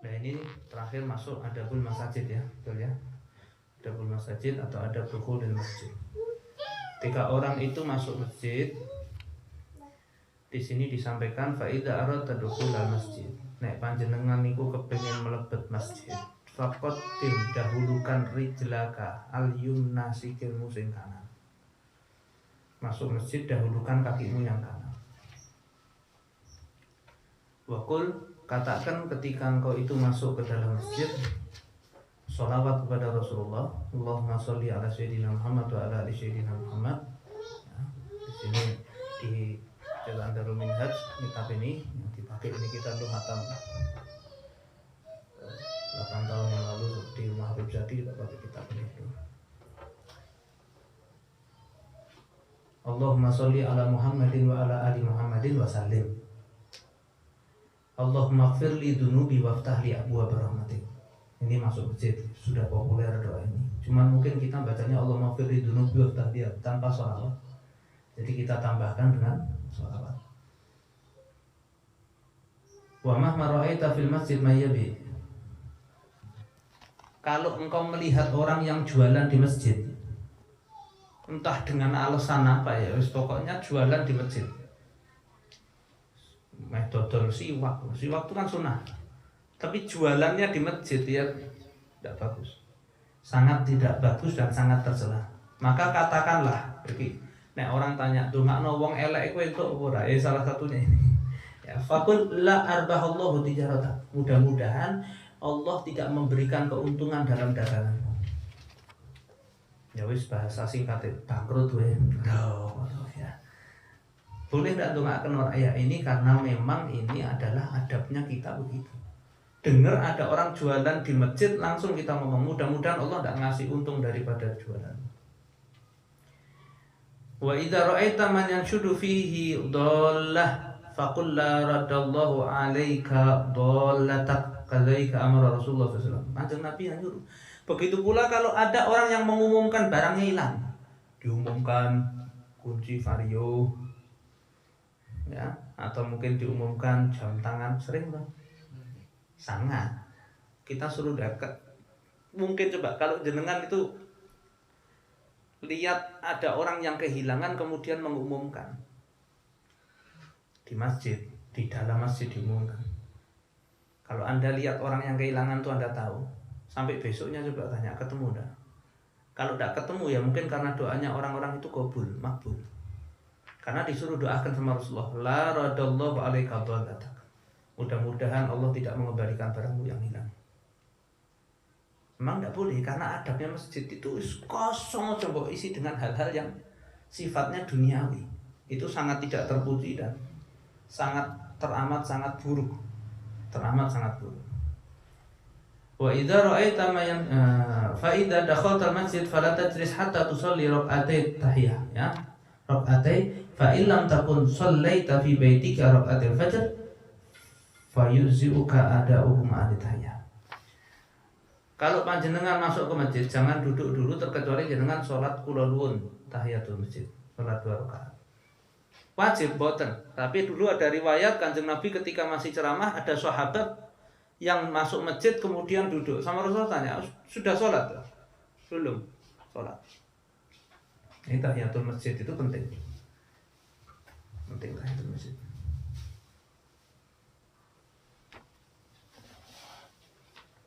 Nah ini terakhir masuk adabul masajid ya, betul ya. Adabul masajid atau adab dukhulil masjid. Ketika orang itu masuk masjid, di sini disampaikan fa idza aradta dukhulal masjid. Nek panjenengan niku kepengin mlebet masjid, faqaddim dahulukan rijlaka al yumna sikilmu sing kanan. Masuk masjid dahulukan kakimu yang kanan. Wakul katakan ketika engkau itu masuk ke dalam masjid, sholawat kepada Rasulullah, Allahumma sholli ala sayyidina Muhammad wa ala ali sayyidina Muhammad. Ya, di sini di Jalan Darul Minhaj kitab ini yang dipakai ini kita untuk hatam 8 tahun yang lalu di rumah Habib Zaki kita pakai kitab ini. Allahumma sholli ala Muhammadin wa ala ali Muhammadin wa sallim. Allahumma ighfirli dunubi waftahli abwaaba rahmatik. Ini masuk masjid, sudah populer doa ini. Cuman mungkin kita bacanya Allahumma ighfirli dunubi waftahli tanpa sholawat. Jadi kita tambahkan dengan sholawat. Wa mahma ra'aita fil masjid mayyabi. Kalau engkau melihat orang yang jualan di masjid, entah dengan alasan apa ya, pokoknya jualan di masjid. Dodol siwak itu kan sunnah. Tapi jualannya di masjid ya tidak bagus. Sangat tidak bagus dan sangat tercela. Maka katakanlah, nek orang tanya, "Dongakno wong elek kowe entuk ora?" Salah satunya ini. Ya, faqul la arbahallahu tijarata. Mudah-mudahan Allah tidak memberikan keuntungan dalam daganganmu. Ya wis bahasa singkat bangkrut kowe. Ya. Boleh tidak doakan orang ya ini karena memang ini adalah adabnya kita begitu. Dengar ada orang jualan di masjid langsung kita ngomong mudah-mudahan Allah tidak ngasih untung daripada jualan. Wa idza ra'aita man yanshudu fihi dhallah faqul la radallahu 'alaika dhallatak kadzalika amara Rasulullah sallallahu alaihi wasallam. Kanjeng Nabi nyuruh. Begitu pula kalau ada orang yang mengumumkan barangnya hilang. Diumumkan kunci vario ya, atau mungkin diumumkan jam tangan, sering bang, sangat kita suruh dekat. Mungkin coba kalau jenengan itu lihat ada orang yang kehilangan kemudian mengumumkan di masjid, di dalam masjid diumumkan. Kalau anda lihat orang yang kehilangan tuh anda tahu, sampai besoknya coba tanya ketemu dah. Kalau tidak ketemu ya mungkin karena doanya orang-orang itu kabul, makbul. Karena disuruh doakan sama Rasulullah, la radallahu 'alaika dhallatak. Mudah-mudahan Allah tidak mengembalikan barangmu yang hilang. Memang tidak boleh karena adabnya masjid itu kosong, coba isi dengan hal-hal yang sifatnya duniawi. Itu sangat tidak terpuji dan sangat teramat sangat buruk. Teramat sangat buruk. Wa idza ra'aita ma fa idza dakhalta al-masjid fala tajlis hatta tusalli rak'atai tahiyah ya. Rak'atai fa illam takun shallaita fi baitika rak'atil fajr fayuzi'uka ada'uhum aditahya. Kalau panjenengan masuk ke masjid jangan duduk dulu terkecuali jenengan salat kula nuwun tahiyatul masjid, salat 2 rakaat. Wajib boten, tapi dulu ada riwayat Kanjeng Nabi ketika masih ceramah ada sahabat yang masuk masjid kemudian duduk. Sama Rasulullah tanya, "Sudah salat?" "Belum." Salat. Ini tahiyatul masjid itu penting. Penting tahiyatul masjid.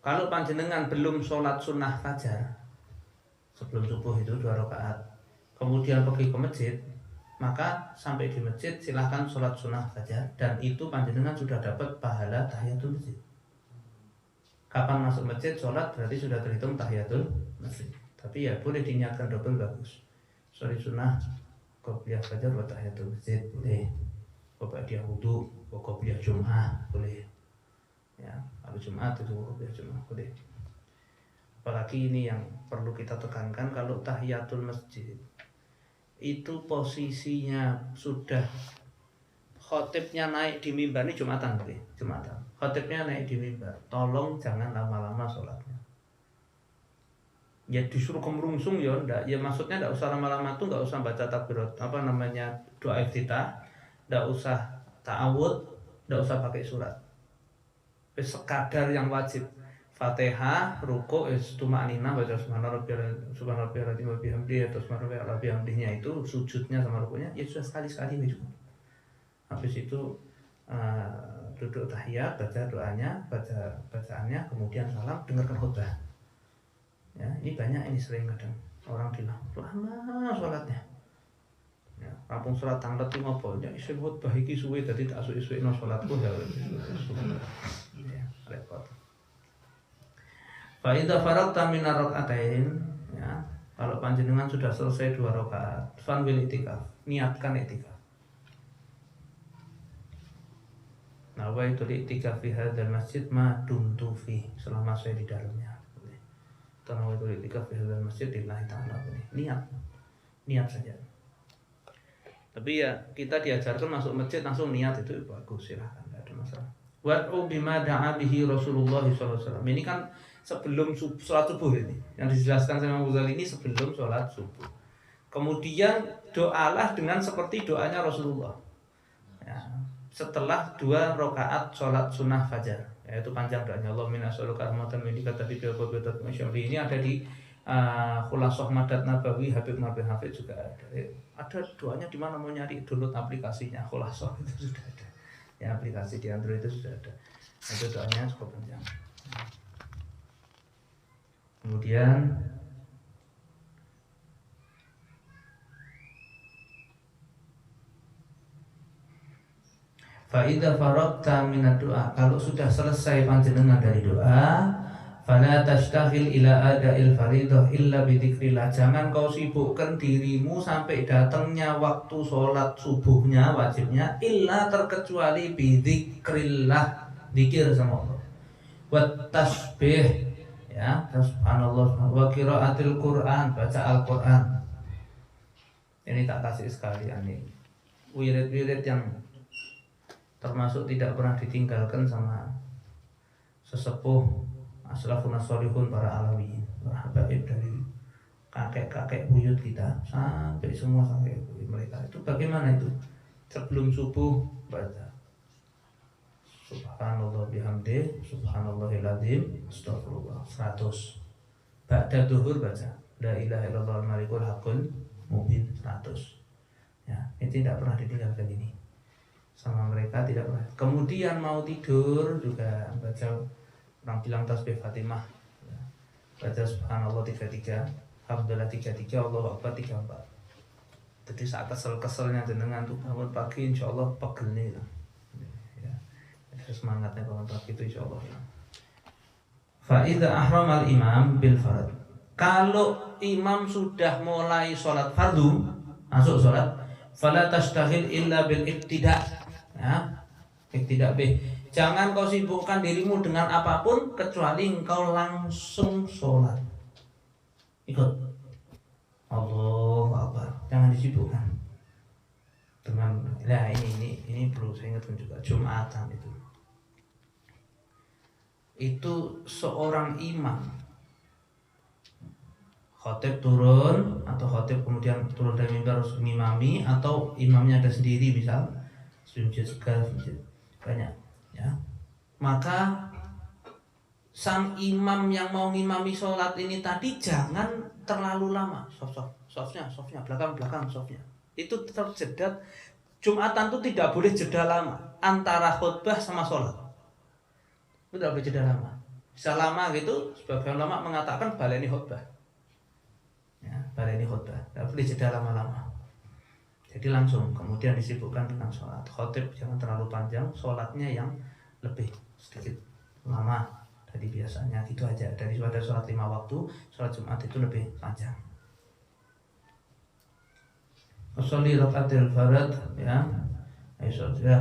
Kalau panjenengan belum sholat sunnah fajar sebelum subuh itu 2 rakaat, kemudian pergi ke masjid, maka sampai di masjid silahkan sholat sunnah fajar dan itu panjenengan sudah dapat pahala tahiyatul masjid. Kapan masuk masjid sholat berarti sudah terhitung tahiyatul masjid. Tapi ya boleh diniatkan double bagus. Sholat sunnah qobliyah fajar wa tahiyatul masjid boleh. Qobliyah wudu, qobliyah Jum'ah boleh. Ya, habis Jumat itu qobliyah Jum'ah boleh. Apalagi ini yang perlu kita tekankan, kalau tahiyatul masjid itu posisinya sudah khotibnya naik di mimbar, ini Jumatan boleh, Jumatan. Khotibnya naik di mimbar, tolong jangan lama-lama sholatnya. Ya disuruh kemerungsung ya enggak, ya maksudnya enggak usah lama-lama tuh, enggak usah baca takbirat doa iftitah, enggak usah ta'awud, enggak usah pakai surat. sekadar yang wajib. Fatihah, ruku, tumakninah, baca subhanarabbiyal azim wa bihamdihi atau subhanarabbiyal bihamdihi itu sujudnya sama rukunya ya sudah sekali-sekali cukup. Habis itu duduk tahiyat, baca doanya, bacaannya, kemudian salam, dengarkan khutbah. Ya, ini banyak, ini sering kadang orang bilang lama sholatnya. Ya, rampung sholat tanglet itu ngopo? Ya, isin khutbah iki suwe dadi tak suwe-suwe no sholatku ya. Ya, repot. Fa idza faragta min rakaatain, ya, kalau panjenengan sudah selesai 2 rakaat, fan bil itikaf, niatkan itikaf. Nah, wa itu itikaf fi hadzal masjid ma dumtu fi, selama saya di dalamnya. Tanah itu itikaf fi hadzal masjid lillahi ta'ala. Niat saja. Tapi ya kita diajarkan masuk masjid langsung niat itu bagus, silahkan, tidak ada masalah. Wad'u bima da'a bihi Rasulullah SAW. Ini kan sebelum sholat subuh ini. Yang dijelaskan sama Ghazali ini sebelum sholat subuh. Kemudian doalah dengan seperti doanya Rasulullah. Ya, setelah 2 rakaat sholat sunnah fajar, yaitu panjang doanya Allahumma inna nas'aluka rahmatan min indika tabi'u ini ada di Khulasah Madat Nabawi Habib Nabi Hafid juga ada. Ada doanya di mana, mau nyari download aplikasinya Khulasah itu sudah ada. Ya, aplikasi di Android itu sudah ada. Itu doanya cukup panjang. Kemudian fa idza faragta minad doa, kalau sudah selesai panjenengan dari doa, fala tastaghil ila ada'il faridah illa bidzikrillah. Jangan kau sibukkan dirimu sampai datangnya waktu sholat subuhnya wajibnya, illa terkecuali bidzikrillah, zikir sama Allah. Wat tasbih, ya, subhanallah, wa qiraatil Quran, baca Al-Quran. Ini tak kasih sekalian nih wirid-wirid yang termasuk tidak pernah ditinggalkan sama sesepuh aslafun sholihun, para alawiyin, para habaib, dari kakek-kakek buyut kita sampai semua kakek buyut mereka. Itu bagaimana itu? Sebelum subuh baca subhanallah bihamdi subhanallahil azim astagfirullah 100. Ba'da duhur baca la ilaha illallah malikul haqqul mubin 100. Ya, ini tidak pernah ditinggalkan ini sama mereka, tidak pernah. Kemudian mau tidur juga baca, orang bilang tasbih Fatimah, ya, baca subhanallah 33, alhamdulillah 33, Allahu akbar 34. Jadi saat kesel-keselnya jenengan tuh bangun pagi, insyaallah pegel nih. Ya, semangatnya bangun pagi itu insyaallah. Fa idza ahramal imam bil farad, kalau imam sudah mulai sholat fardu, masuk sholat, fala tastaghil illa bil iqtida, ya, iqtida bih. Jangan kau sibukkan dirimu dengan apapun kecuali engkau langsung sholat. Ikut Allahu Akbar, jangan disibukkan dengan. Nah, ini perlu saya ingatkan juga, Jumatan itu seorang imam khotib turun, atau khotib kemudian turun dari mimbar harus mengimami, atau imamnya ada sendiri, misal sujud banyak, ya, maka sang imam yang mau ngimami sholat ini tadi jangan terlalu lama, softnya belakang softnya itu tetap jeda. Jumatan itu tidak boleh jeda lama antara khutbah sama sholat, itu tidak boleh jeda lama. Bisa lama gitu, sebagian ulama mengatakan baleni khutbah, ya, baleni khutbah, tidak boleh jeda lama-lama. Jadi langsung kemudian disibukkan dengan sholat. Khotib jangan terlalu panjang, sholatnya yang lebih sedikit lama dari biasanya, gitu aja. Daripada sholat 5 waktu, sholat Jumat itu lebih panjang. Sholli rakaatil farad, ya.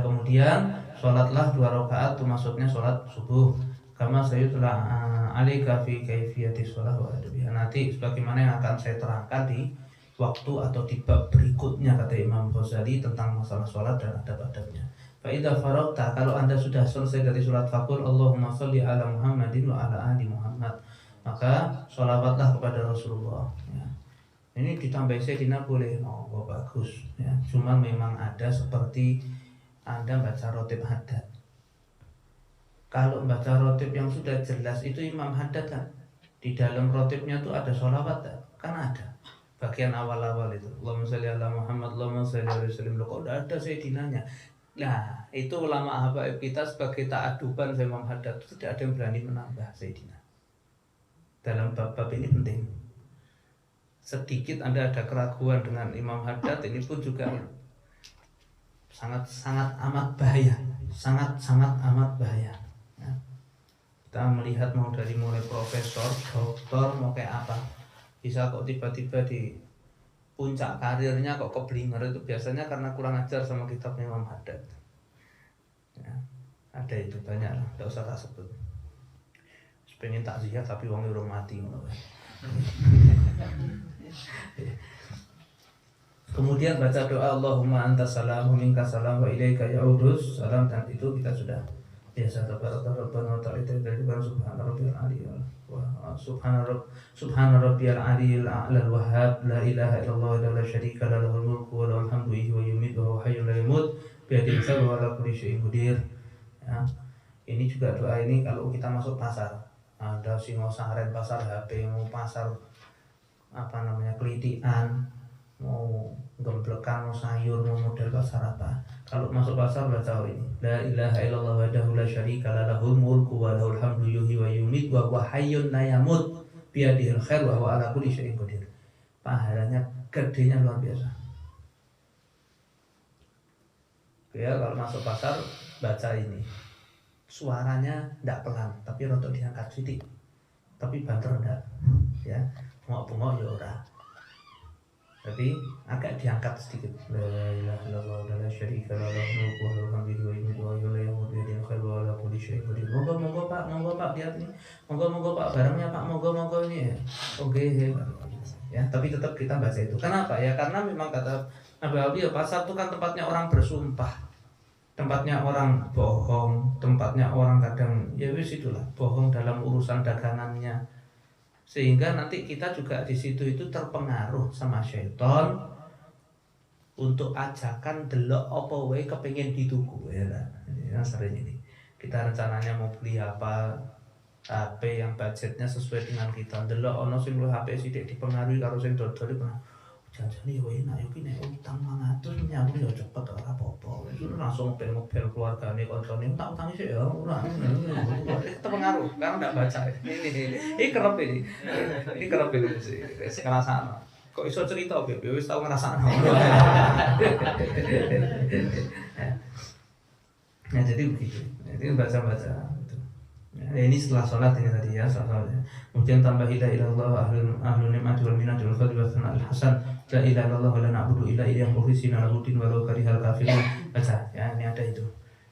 Kemudian sholatlah 2 rakaat, itu maksudnya sholat subuh. Kama sayyidullah alika fi kaifiyati sholat wa adabiha. Nanti sebagaimana yang akan saya terangkan di waktu atau di bab berikutnya, kata Imam Ghazali, tentang masalah sholat dan adab-adabnya. Fa idza faragta, kalau Anda sudah selesai dari sholat, faqul Allahumma sholli ala Muhammadin wa ala ali Muhammad, maka sholawatlah kepada Rasulullah, ya. Ini ditambah Sayyidina boleh, oh bagus, ya. Cuma memang ada seperti Anda baca rotib haddad, Kalau baca rotib yang sudah jelas itu Imam Haddad kan, di dalam rotibnya tuh ada sholawat kan ada. Bagian awal-awal itu Allahumma sholli ala Muhammad, Allahumma sholli ala Rasulullah. Kok udah ada Sayyidinanya. Nah itu ulama habaib kita sebagai ta'aduban sama Imam Haddad, tidak ada yang berani menambah Sayyidina. Dalam bab-bab ini penting. Sedikit Anda ada keraguan dengan Imam Haddad, ini pun juga sangat amat bahaya. Sangat amat bahaya ya. Kita melihat mau dari mulai profesor, doktor, mau kayak apa, bisa kok tiba-tiba di puncak karirnya kok keblinger. Itu biasanya karena kurang ajar sama kitab Imam Haddad ya. Ada itu banyak lah, tidak usah tak sebut. Pengen takziah tapi wong urung mati. Kemudian baca doa Allahumma antas salam wa minkas salam wa ilaika ya'udus salam, dan itu kita sudah biasa. Tabaraka rabbana wa ta'ala subhana rabbiyal aliyyil subhana rabbiyal aliyyil a'lal wahhab la ilaha illallah wa la syarika lahu lahul mulku wa lahul hamdu wa yumiitu wa huwa hayyun la yamut bi yadihi al-khairu wa ala kulli syai'in qadir ya. Ini juga doa ini kalau kita masuk pasar, ada Singosaren, pasar HP, mau pasar kelitian, mau gemblekan, mau sayur, mau model pasar apa, kalau masuk pasar baca ini la ilaha illallah wahdahu la syarika lahul mulku wa lahul hamdu yuhyi wa yumiitu wa huwa hayyun la yamut bi yadihil khair wa huwa ala kulli syai'in qadir. Pahalanya gedenya luar biasa ya. Kalau masuk pasar baca ini, suaranya tidak pelan tapi rotok diangkat sedikit, tapi banter enggak ya, bengok-bengok ya ora, tapi agak diangkat sedikit. La ilaha illallah wa la syarika lahu lahul mulku wa lahul hamdu wa yumiitu wa huwa la yamut bi yadihil khairu wa ala kulli syai'in qadir. Monggo Pak lihat ini, monggo Pak barangnya Pak, monggo ini ya. Oke ya, tapi tetap kita baca itu. Kenapa ya? Karena memang kata Nabi ya, pasar itu kan tempatnya orang bersumpah, tempatnya orang bohong, tempatnya orang kadang ya wis itulah bohong dalam urusan dagangannya, sehingga nanti kita juga di situ itu terpengaruh sama syaitan untuk ajakan delok apa wae kepengin dituku ya kan. Yang sering ini kita rencananya mau beli apa, HP yang budgetnya sesuai dengan kita, delok ono sing HP sithik dipengaruhi karo sing dodol iki janjane yo enak yo ki nek utang 500 nyambung yo cepet ora apa-apa. Itu langsung ngepel keluargane koncone tak utangi sik ya ora. Terpengaruh karena enggak baca. Ini kerep ini. Ini kerep ini sih. Ngrasakno. Kok iso cerita Beb? Wis tau ngrasakno. Nah, jadi begitu. Jadi baca-baca gitu. Ya, ini setelah sholat ini tadi ya, sholat. Kemudian tambah la ilaha illallah ahlun ni'mati wal minati wal fadli wa thana'il hasan. La ilaha illallah wa la na'budu illa iyyahu mukhlisina lahu din walau karihal kafirun. Baca ya, ini ada itu.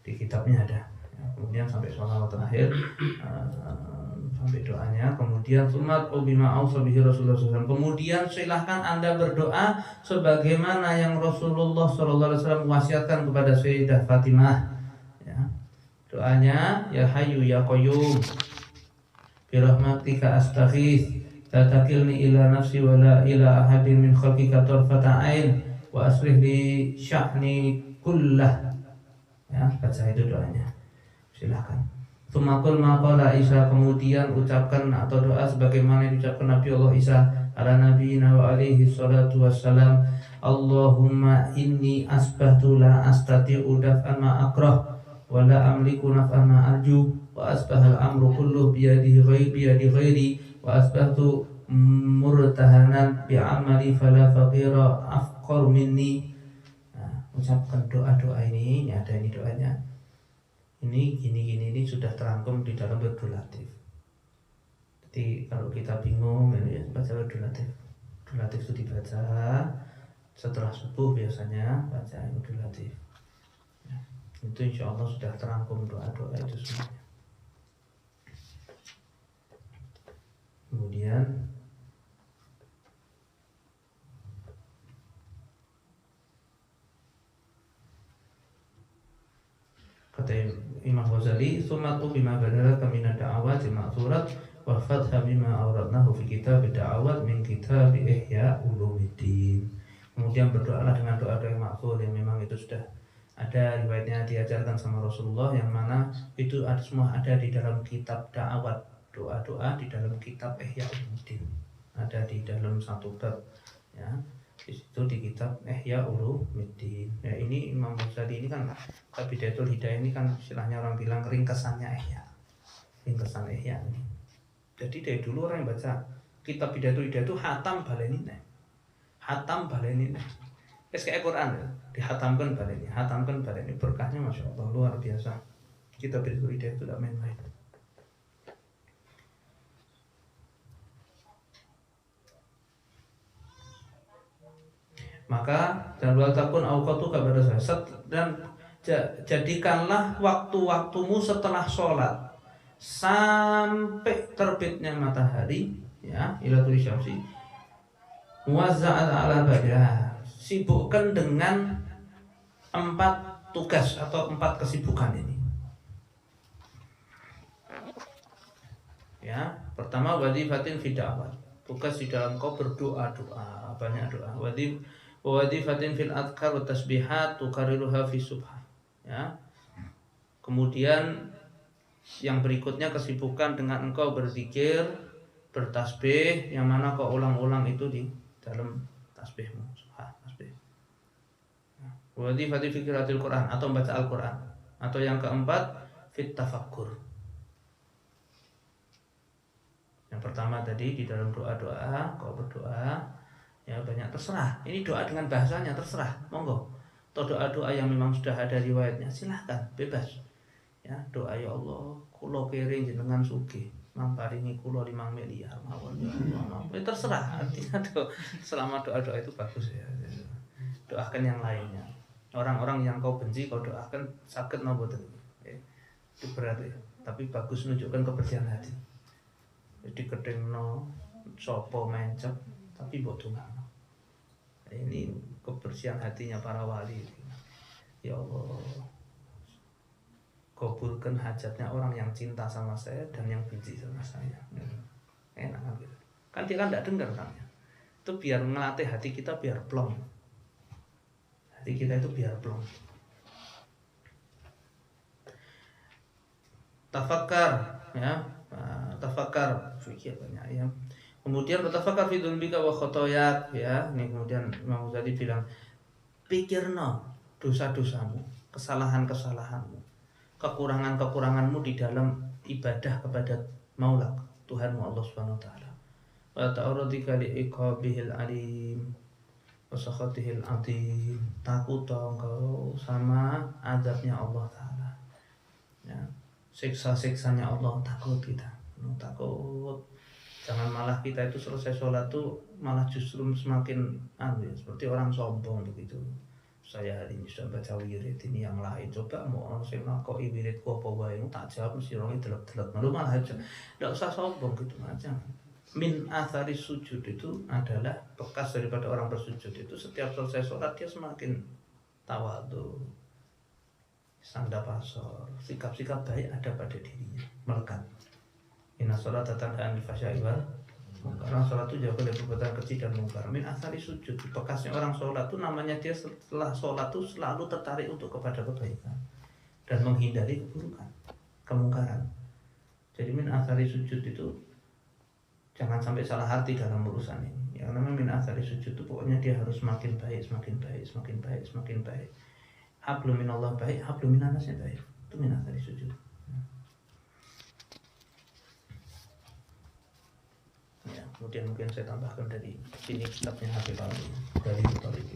Di kitabnya ada. Ya, kemudian sampai sholawat terakhir, sampai doanya. Kemudian sumat bima ausa bihi Rasulullah SAW. Kemudian silahkan Anda berdoa sebagaimana yang Rasulullah SAW wasiatkan kepada Sayyidah Fatimah. Doanya ya Hayyu ya Qayyum bi rahmatika astaghits la takilni ila nafsi wa la ila ahadin min khalqika tarfata ain wa aslih li sya'ni kullah. Ya, baca itu doanya. Silakan. Tsumaqul maqala Isa, kemudian ucapkan atau doa sebagaimana yang diucapkan Nabi Allah Isa ala nabiyina wa alaihi salatu wassalam. Allahumma inni asbahtu la astati'u daf'an ma akrah wa la amliku naf'an ma arju wa asbahal amru kullu biyadi ghairi wa asbahtu murtahanan bi'amali fala faqira afqar minni. Nah, ucapkan doa-doa ini ada ini doanya. Ini gini ini sudah terangkum di dalam Wirdul Latif. Jadi kalau kita bingung ini ya baca Wirdul Latif. Wirdul Latif itu dibaca setelah subuh biasanya, baca Wirdul Latif. Itu insya Allah sudah terangkum doa-doa itu semuanya. Kemudian kata Imam Ghazali, "Tsumatu bima badalaka min ad-da'awati ma'thurat wa fatha bima awradnahu fi kitab ad-da'awat min kitab Ihya Ulumuddin." Kemudian berdoalah dengan doa-doa yang maksud yang memang itu sudah Ada riwayatnya diajarkan sama Rasulullah yang mana itu ada, semua ada di dalam kitab da'awat, doa-doa di dalam kitab Ihya Ulumuddin, ada di dalam satu bab ya, di situ di kitab Ihya Ulumuddin. Ya ini Imam Ghazali ini kan Bidayatul Hidayah ini kan istilahnya orang bilang ringkesannya Ihya, ringkesan Ihya ini. Jadi dari dulu orang yang baca kitab Bidayatul Hidayah itu hatam baleni nih, hatam baleni nih. Kayak Quran ya, dihatamkan baleni, berkahnya masya Allah luar biasa. Kita Bidayatul Hidayah itu tidak main-main. Maka dan wal takun auqatu kepada saya dan jadikanlah waktu-waktumu setelah sholat sampai terbitnya matahari ya, ilatul syamsi muwazza'at ala badha, sibukkan dengan 4 tugas atau 4 kesibukan ini. Ya, pertama wadifatin fi da'wah, tugas di dalam kau berdoa-doa, banyak doa. Wadifatin fil adhkar wa tasbihat tukariruha fi subha. Ya. Kemudian yang berikutnya kesibukan dengan engkau berzikir, bertasbih, yang mana kau ulang-ulang itu di dalam tasbihmu, subhan tasbih. Wadifati fikiratil Quran atau membaca Al-Quran. Atau yang keempat fit tafakkur. Yang pertama tadi di dalam doa-doa, kau berdoa ya banyak, terserah. Ini doa dengan bahasanya terserah, monggo. Atau doa-doa yang memang sudah ada riwayatnya silahkan, bebas. Ya doa ya Allah, kulo kering jenengan sugih, mamparingi kulo 5 miliar mawon ya Allah. Terserah, artinya selama doa-doa itu bagus ya. Doakan yang lainnya. Orang-orang yang kau benci kau doakan sakit nopo mboten. Itu berat ya. Tapi bagus menunjukkan kebersihan hati. Jadi kedengno sapa mencep tapi mbok dongakno. Ini kebersihan hatinya para wali. Ya Allah, kabulkan hajatnya orang yang cinta sama saya dan yang benci sama saya. Enak kan gitu. Kan dia kan tidak dengar orangnya. Itu biar ngelatih hati kita biar plong. Hati kita itu biar plong. Tafakkar ya, tafakkar fikir banyak ya. Kemudian bertafakar fi dzunbika wa khotoyak ya. Ini kemudian Imam Ghazali bilang pikirno dosa-dosamu, kesalahan-kesalahanmu, kekurangan-kekuranganmu di dalam ibadah kepada Maulak, Tuhanmu Allah Subhanahu wa taala. Wa ta'arudika li'iqabihil alim wa sakhatihil adim. Takut engkau sama azabnya Allah taala. Ya, siksa-siksanya Allah, takut kita. Takut. Jangan malah kita itu selesai sholat tuh malah justru semakin seperti orang sombong begitu. Saya hari ini sudah baca wirid, ini yang lain coba mau orang sing nakoki wiridku apa wae tak jawab mesti orang delep-delep. Malu malah aja. Enggak usah sombong gitu aja. Min athari sujud itu adalah bekas daripada orang bersujud itu setiap selesai sholat dia semakin tawadhu, sanda pasor, sikap-sikap baik ada pada dirinya, melekat. Inna sholata tanha 'anil fahsya'i wal munkar. Karena sholat itu jauh dari perbuatan keji dan mungkar. Min athari sujud, bekasnya orang sholat itu namanya dia setelah sholat itu selalu tertarik untuk kepada kebaikan dan menghindari keburukan, kemungkaran. Jadi min athari sujud itu jangan sampai salah hati dalam urusan ini. Yang namanya min athari sujud itu pokoknya dia harus semakin baik, semakin baik, semakin baik, semakin baik. Hablum minallah baik, hablum minannasnya baik. Itu min athari sujud. Ya, kemudian mungkin saya tambahkan dari sini kitabnya Habib Ali dari Mutalib.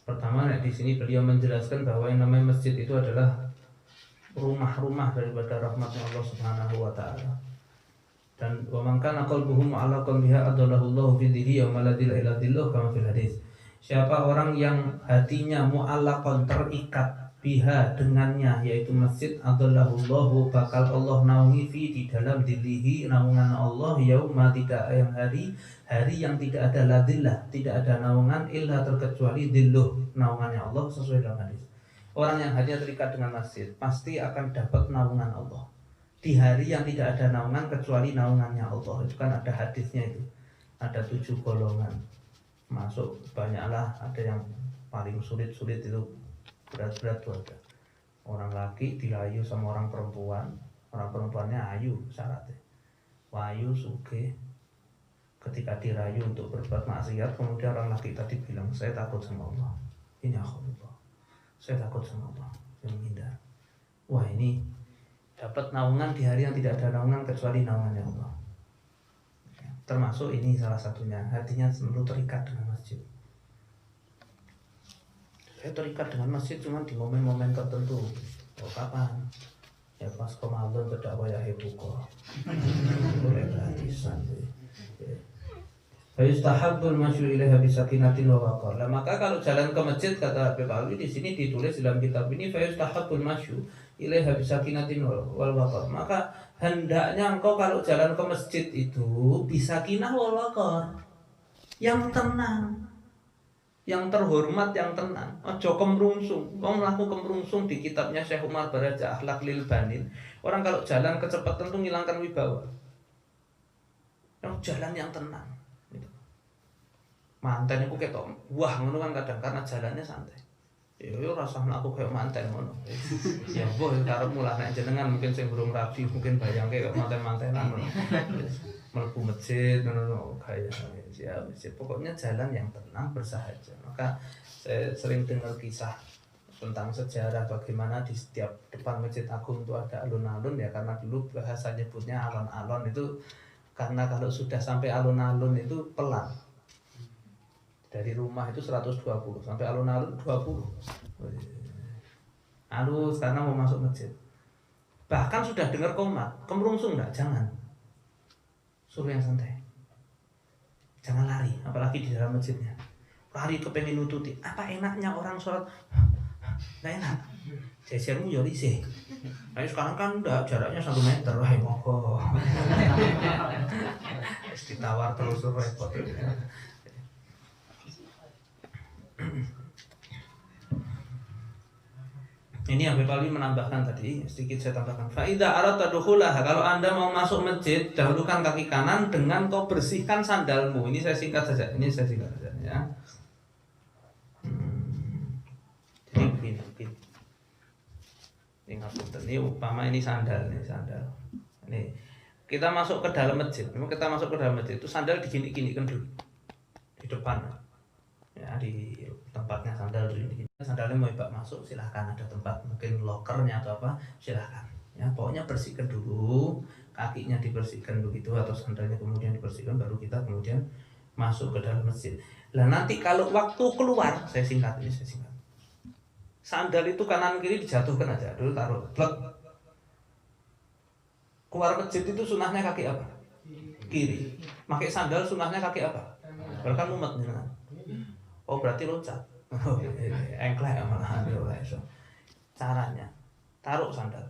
Pertama di sini beliau menjelaskan bahwa yang namanya masjid itu adalah rumah-rumah daripada rahmatnya Allah Subhanahu wa taala. Dan wa man kana qalbuhu mu'allaqan biha adallahu fi dhilli yawma la dhilla illa dhilluh kama fil hadis. Siapa orang yang hatinya mu'allaqan terikat biha dengannya yaitu masjid adallahullahu bakal Allah naungi fi di dalam dilihi naungan Allah yauma tidak yang hari yang tidak ada ladillah tidak ada naungan illa terkecuali dilluh naungannya Allah sesuai dengan hadis. Orang yang hatinya terikat dengan masjid pasti akan dapat naungan Allah di hari yang tidak ada naungan kecuali naungannya Allah. Itu kan ada hadisnya itu. ada 7 golongan masuk, banyaklah, ada yang paling sulit itu berat-berat tuh, ada orang laki dilayu sama orang perempuannya ayu syaratnya, wayu suge. Ketika dirayu untuk berbuat maksiat, kemudian orang laki tadi bilang, saya takut sama Allah, ini aku lupa, saya takut sama Allah, saya menghindar. Wah, ini dapat naungan di hari yang tidak ada naungan kecuali naungannya Allah. Termasuk ini salah satunya, hatinya selalu terikat dengan masjid. Saya terikat dengan masjid cuma di momen-momen tertentu. Oh, kapan? Ya pas Ramadan tidak wayah buka. Boleh gratisan. Fayustahabbul masyu ilaiha bisakinatin wa waqar. Nah, maka kalau jalan ke masjid, kata Habib Alwi di sini ditulis dalam kitab ini, fayustahabbul masyu ilaiha bisakinatin wal waqar. Maka hendaknya engkau kalau jalan ke masjid itu bisakinah wal waqar, yang tenang, yang terhormat, yang tenang. Ojo kemrungsung. Kau melakukan kemrungsung di kitabnya Syekh Umar Baraja Akhlak lil Banin. Orang kalau jalan kecepatan itu menghilangkan wibawa. Yang jalan yang tenang. Manten itu ketok wah ngono kan kadang karena jalannya santai. Yo rasa aku kayak manten ngono. Ya boh karepmu lah nek jenengan mungkin sing burung rabi mungkin bayangke kayak manten-mantenan ngono. Mlebu masjid ngono kaya ya pokoknya jalan yang tenang bersahaja. Maka saya sering dengar kisah tentang sejarah bagaimana di setiap depan Masjid Agung itu ada alun-alun ya, karena dulu bahasa nyebutnya alon-alon itu karena kalau sudah sampai alun-alun itu pelan. Dari rumah itu 120 sampai alun-alun 20. Halus karena mau masuk masjid. Bahkan sudah dengar komat, kemrungsung enggak? Jangan. Suruh yang santai. Jangan lari, apalagi di dalam masjidnya. Lari kepengen nututi. Apa enaknya orang sholat? Enggak enak. Jejermu ya risih. Nah, sekarang kan udah jaraknya 1 meter. Wah, monggo. Ditawar terus repot. Ini Habib Alwi menambahkan tadi, sedikit saya tambahkan. Faida aradta dukhulah, kalau Anda mau masuk masjid, dahulukan kaki kanan dengan kau bersihkan sandalmu. Ini saya singkat saja. Ya. Jadi begini. Ini umpama ini sandal. Ini kita masuk ke dalam masjid. Itu sandal digini-ginikan dulu di depan. Ya, di tempatnya sandal ini. Sandalnya mau ibak masuk silahkan, ada tempat mungkin lokernya atau apa silahkan. Ya, pokoknya bersihkan dulu, kakinya dibersihkan begitu atau sandalnya kemudian dibersihkan, baru kita kemudian masuk ke dalam masjid. Lah nanti kalau waktu keluar, saya singkat. Sandal itu kanan kiri dijatuhkan aja dulu, taruh blek. Keluar masjid itu sunahnya kaki apa? Kiri. Pakai sandal sunahnya kaki apa? Bahkan mumet nih. Oh berarti loncat. Engklek malah so. Caranya taruh sandal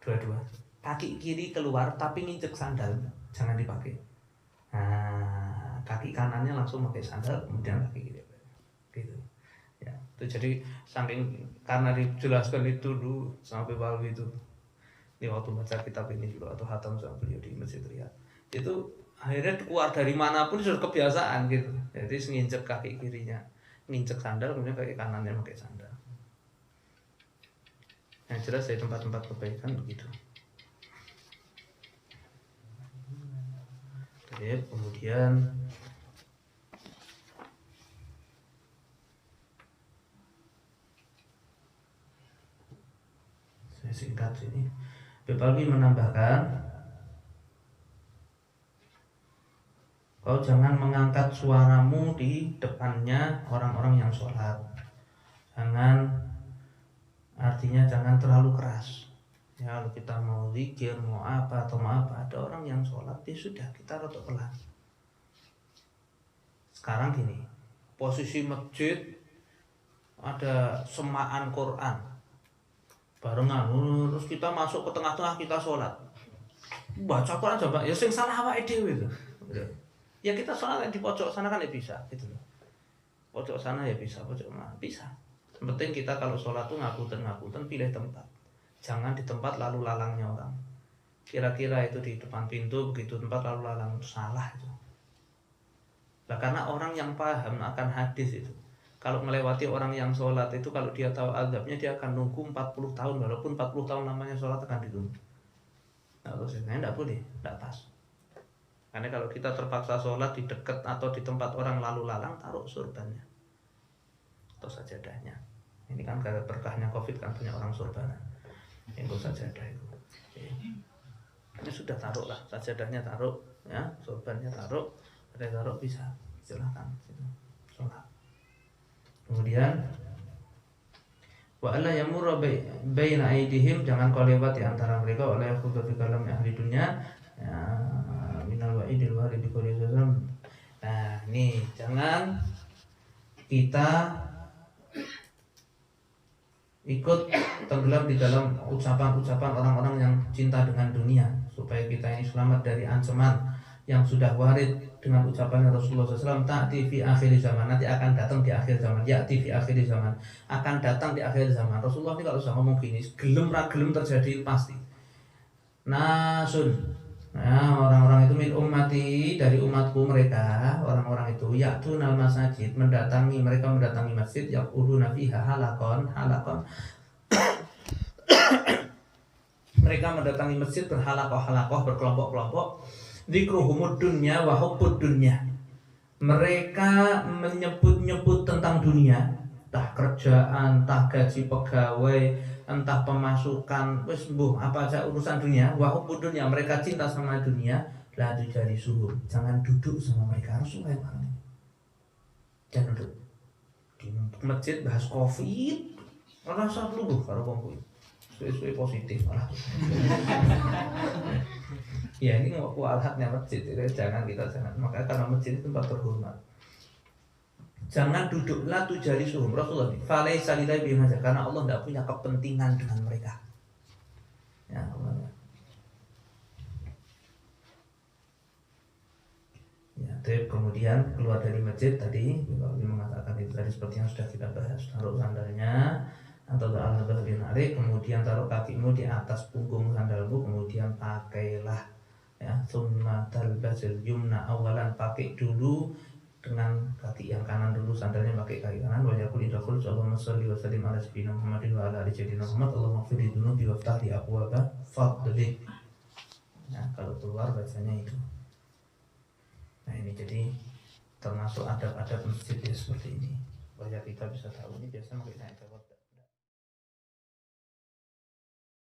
dua-dua, kaki kiri keluar tapi nginjek sandal, jangan dipakai. Nah, kaki kanannya langsung pakai sandal, kemudian kaki kiri gitu. Ya, itu jadi saking karena dijelaskan itu dulu sampai Walwi itu di waktu baca kitab ini dulu atau hatam sama beliau di Masjid Riyadh itu akhirnya keluar dari manapun sudah kebiasaan gitu. Jadi nginjek kaki kirinya, nginjek sandal, kemudian kaki kanannya pakai sandal. Yang jelas dari tempat-tempat kebaikan begitu. Jadi kemudian saya singkat sini. Bebalwi menambahkan, kau jangan mengangkat suaramu di depannya orang-orang yang sholat. Artinya jangan terlalu keras. Ya, kalau kita mau zikir, mau apa atau mau apa, ada orang yang sholat, ya sudah kita rotok pelan. Sekarang gini, posisi masjid ada semaan Quran, barengan, terus kita masuk ke tengah-tengah kita sholat, baca Quran coba, ya sing salah awake dhewe itu. Ya kita sholat di pojok sana kan ya bisa gitu loh. Pojok sana ya bisa, pojok mana bisa. Yang penting kita kalau sholat tuh ngapunten pilih tempat. Jangan di tempat lalu lalangnya orang. Kira-kira itu di depan pintu begitu tempat lalu lalang, salah itu. Nah, karena orang yang paham akan hadis itu, kalau melewati orang yang sholat itu, kalau dia tahu azabnya, dia akan nunggu 40 tahun, walaupun 40 tahun namanya sholat akan ditunggu. Nah, terus tidak boleh, tidak pas. Karena kalau kita terpaksa sholat di dekat atau di tempat orang lalu lalang, taruh surbannya atau sajadahnya. Ini kan karena berkahnya COVID kan banyak orang surbanan. Itu sajadah itu. Ini sudah taruh lah, sajadahnya taruh, ya, surbannya taruh, ada taruh bisa, silakan sholat. Kemudian wa alla yamurra baina aidihim, jangan kau lewat di antara mereka oleh yakhudhu fi kalam ahli dunya, ya, minal wa'idil warid qali sallam. Nah, ini jangan kita ikut tenggelam di dalam ucapan-ucapan orang-orang yang cinta dengan dunia, supaya kita ini selamat dari ancaman yang sudah warid dengan ucapan Rasulullah SAW, ta'ti fi akhir zaman, nanti akan datang di akhir zaman, ya'ti fi akhir zaman, akan datang di akhir zaman. Rasulullah ini kalau sudah ngomong gini, gelem ra gelem terjadi pasti. Nasun, nah, orang-orang itu min ummati, dari umatku mereka, orang-orang itu ya'tunal masajid, mereka mendatangi masjid, yaquduna fiha halaqon. Mereka mendatangi masjid berhalakoh, berkelompok-kelompok. Dzikruhumud dunya wa hubbud dunya. Mereka menyebut-nyebut tentang dunia, entah kerjaan, entah gaji pegawai, entah pemasukan, wis mbuh apa aja urusan dunia. Wa hubbud dunya, mereka cinta sama dunia. La tujari suhur, jangan duduk sama mereka. Rasulullah yang bilang, jangan duduk di masjid bahas COVID. Rasa dulu karo wong kuwi. Suwe-suwe positif malah. Ya, ini walhatnya masjid, jangan. Makanya karena masjid itu tempat terhormat. Jangan duduk, la tujari suhum. Rasulullah falaisa lillahi bimaja, karena Allah tidak punya kepentingan dengan mereka. Ya, Allah. Ya, kemudian keluar dari masjid tadi, Nabi mengatakan itu tadi seperti yang sudah kita bahas, taruh sandalnya atau al-bahri, kemudian taruh kakimu di atas punggung sandalmu, kemudian pakailah, ya, summa talbasil yumna, awalan pakai dulu dengan kaki yang kanan dulu, sandalnya pakai kaki kanan. Wa yaqul idkhul Allahumma shalli wa sallim ala sayyidina Muhammadin wa ala ali sayyidina Muhammad, Allahumma ighfir li dhunubi waftah li abwaaba fadlik. Nah, kalau keluar bacanya itu. Nah, ini jadi termasuk adab-adab masjid ya seperti ini, supaya kita bisa tahu. Ini biasa pakai